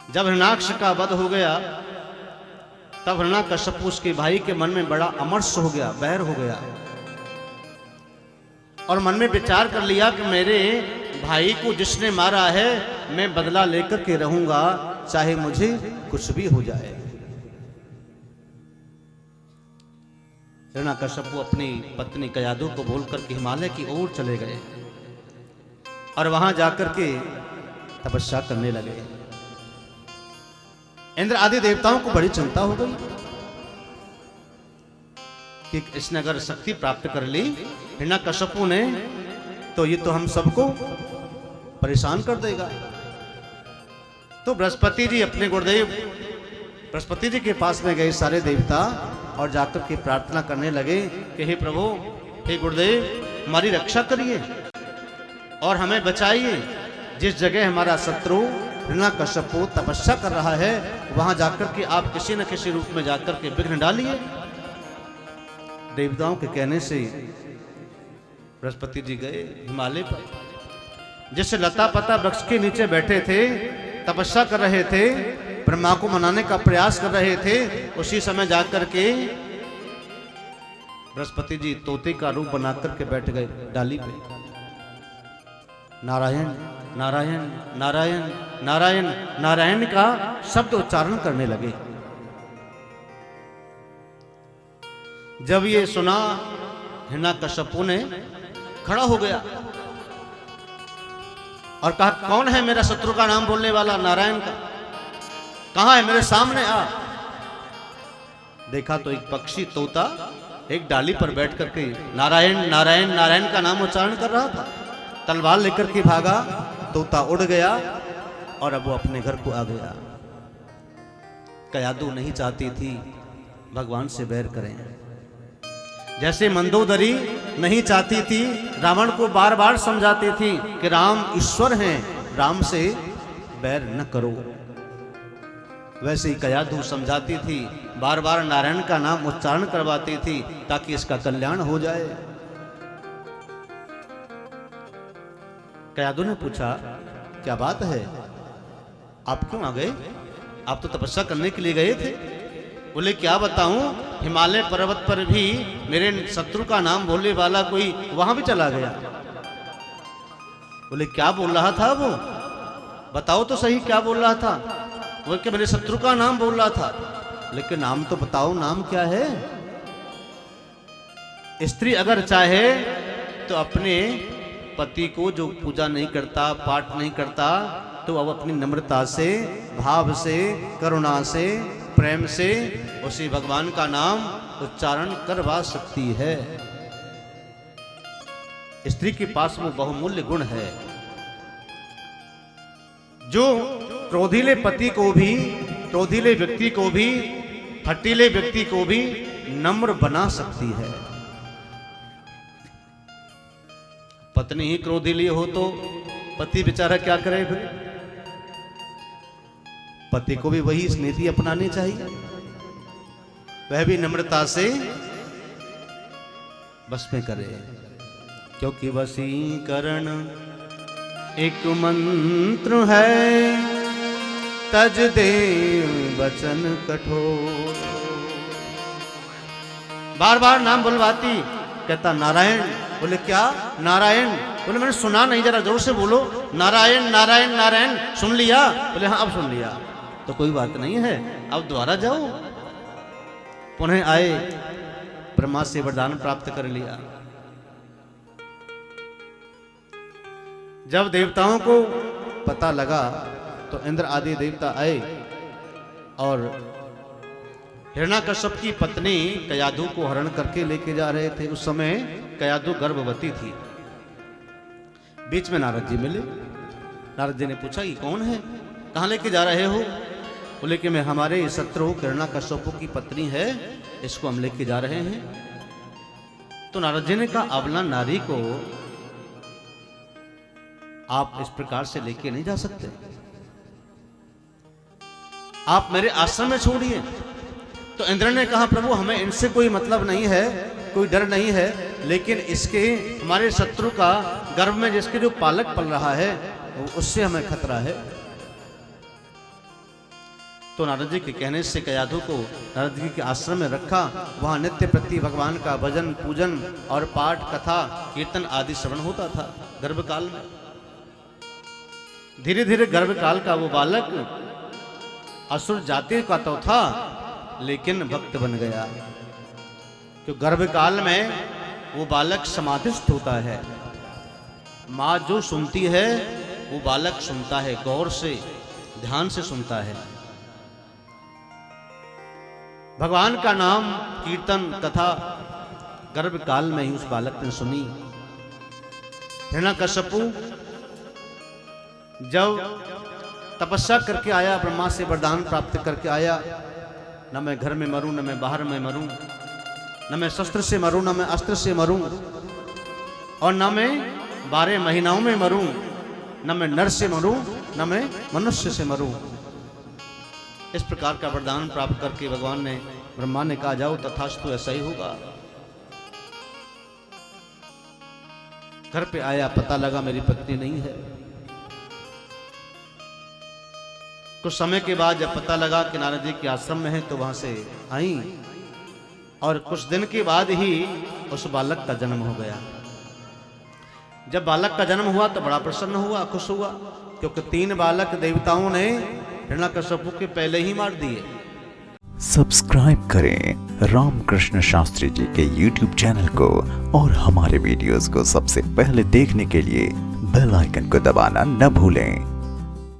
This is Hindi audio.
जब हिरण्याक्ष का वध हो गया तब हिरण्याकश्यप उसके भाई के मन में बड़ा अमर्ष हो गया, बैर हो गया और मन में विचार कर लिया कि मेरे भाई को जिसने मारा है मैं बदला लेकर के रहूंगा, चाहे मुझे कुछ भी हो जाए। हिरण्याकश्यप अपनी पत्नी कयाधु को बोलकर के हिमालय की ओर चले गए और वहां जाकर के तपस्या करने लगे। इंद्र आदि देवताओं को बड़ी चिंता हो गई कि इसने अगर शक्ति प्राप्त कर ली हिरण्याकश्यपु ने तो ये तो हम सबको परेशान कर देगा। तो बृहस्पति जी अपने गुरुदेव बृहस्पति जी के पास में गए सारे देवता और जाकर के प्रार्थना करने लगे कि हे प्रभु, हे गुरुदेव, हमारी रक्षा करिए और हमें बचाइए। जिस जगह हमारा शत्रु हिरण्याकश्यप तपस्या कर रहा है वहां जाकर के आप किसी न किसी रूप में जाकर के विघ्न डालिए। देवताओं के कहने से बृहस्पति जी गए हिमालय पर, जिससे लता पता वृक्ष के नीचे बैठे थे, तपस्या कर रहे थे, ब्रह्मा को मनाने का प्रयास कर रहे थे। उसी समय जाकर के बृहस्पति जी तोते का रूप बनाकर के बैठ गए डाली पे। नारायण नारायण नारायण नारायण नारायण का शब्द उच्चारण करने लगे। जब ये सुना हिरण्याकश्यपु ने खड़ा हो गया और कहा, कौन है मेरा शत्रु का नाम बोलने वाला? नारायण का। कहां है? मेरे सामने आ। देखा तो एक पक्षी तोता एक डाली पर बैठ करके नारायण नारायण नारायण का नाम उच्चारण कर रहा था। तलवार लेकर के भागा, तोता उड़ गया और अब वो अपने घर को आ गया। कयाधु नहीं चाहती थी भगवान से बैर करें, जैसे मंदोदरी नहीं चाहती थी, रावण को बार बार समझाती थी कि राम ईश्वर हैं, राम से बैर न करो। वैसे ही कयाधु समझाती थी, बार बार नारायण का नाम उच्चारण करवाती थी ताकि इसका कल्याण हो जाए। कयाधु ने पूछा, क्या बात है, आप क्यों आ गए? आप तो तपस्या करने के लिए गए थे। बोले, क्या बताऊं, हिमालय पर्वत पर भी मेरे शत्रु का नाम बोलने वाला कोई वहां भी चला गया। बोले, क्या बोल रहा था वो? बताओ तो सही, क्या बोल रहा था? बोले कि मेरे शत्रु का नाम बोल रहा था। लेकिन नाम तो बताओ, नाम क्या है? स्त्री अगर चाहे तो अपने पति को जो पूजा नहीं करता, पाठ नहीं करता, तो अब अपनी नम्रता से, भाव से, करुणा से, प्रेम से उसी भगवान का नाम उच्चारण करवा सकती है। स्त्री के पास वो बहुमूल्य गुण है जो क्रोधीले पति को भी, क्रोधीले व्यक्ति को भी, हठीले व्यक्ति को भी नम्र बना सकती है। पत्नी ही क्रोधीली हो तो पति बेचारा क्या करे फिर? पति को भी वही नीति अपनानी चाहिए, वह भी नम्रता से बस में करे, क्योंकि वशीकरण एक मंत्र है, तज दे वचन कठोर। बार बार नाम बुलवाती, कहता नारायण। बोले, क्या नारायण? बोले, मैंने सुना नहीं, जरा जोर से बोलो, नारायण नारायण नारायण। सुन लिया? बोले, हाँ अब सुन लिया। तो कोई बात नहीं है, अब दोबारा जाओ। पुनः आए, ब्रह्मा से वरदान प्राप्त कर लिया। जब देवताओं को पता लगा तो इंद्र आदि देवता आए और हिरण्याकश्यप की पत्नी कयाधु को हरण करके लेके जा रहे थे। उस समय कयाधु गर्भवती थी। बीच में नारद जी मिले। नारद जी ने पूछा, ये कौन है, कहाँ लेके जा रहे हो? बोले कि मैं हमारे शत्रु हिरण्याकश्यप की पत्नी है, इसको हम लेके जा रहे हैं। तो नारद जी ने कहा, अबला नारी को आप इस प्रकार से लेके नहीं जा सकते, आप मेरे आश्रम में छोड़िए। तो इंद्र ने कहा, प्रभु हमें इनसे कोई मतलब नहीं है, कोई डर नहीं है, लेकिन इसके हमारे शत्रु का गर्भ में जिसके जो पालक पल रहा है उससे हमें खतरा है। तो नारद जी के कहने से कयाधु को नारद जी के आश्रम में रखा। वहाँ नित्य प्रति भगवान का भजन पूजन और पाठ कथा कीर्तन आदि श्रवण होता था गर्भकाल में। धीरे धीरे गर्भकाल का वो बालक असुर जाति का तो था लेकिन भक्त बन गया। तो गर्भकाल में वो बालक समाधिस्थ होता है। माँ जो सुनती है वो बालक सुनता है, गौर से ध्यान से सुनता है। भगवान का नाम कीर्तन कथा गर्भकाल में ही उस बालक ने सुनी। हिरण्यकश्यपु जब तपस्या करके आया, ब्रह्मा से वरदान प्राप्त करके आया, न मैं घर में मरूं, न मैं बाहर में मरूं, न मैं शस्त्र से मरूं, न मैं अस्त्र से मरूं, और न मैं 12 महीनाओं में मरूं, न मैं नर से मरूं, न मैं मनुष्य से मरूं। इस प्रकार का वरदान प्राप्त करके भगवान ने, ब्रह्मा ने कहा जाओ तथास्तु, ऐसा ही होगा। घर पे आया, पता लगा मेरी पत्नी नहीं है। कुछ समय के बाद जब पता लगा कि नारद जी के आश्रम में है तो वहां से आई, और कुछ दिन के बाद ही उस बालक का जन्म हो गया। जब बालक का जन्म हुआ तो बड़ा प्रसन्न हुआ, खुश हुआ, क्योंकि 3 बालक देवताओं ने हिरण्यकश्यपु के पहले ही मार दिए। सब्सक्राइब करें रामकृष्ण शास्त्री जी के YouTube चैनल को और हमारे वीडियोस को सबसे पहले देखने के लिए बेल आइकन को दबाना न भूलें।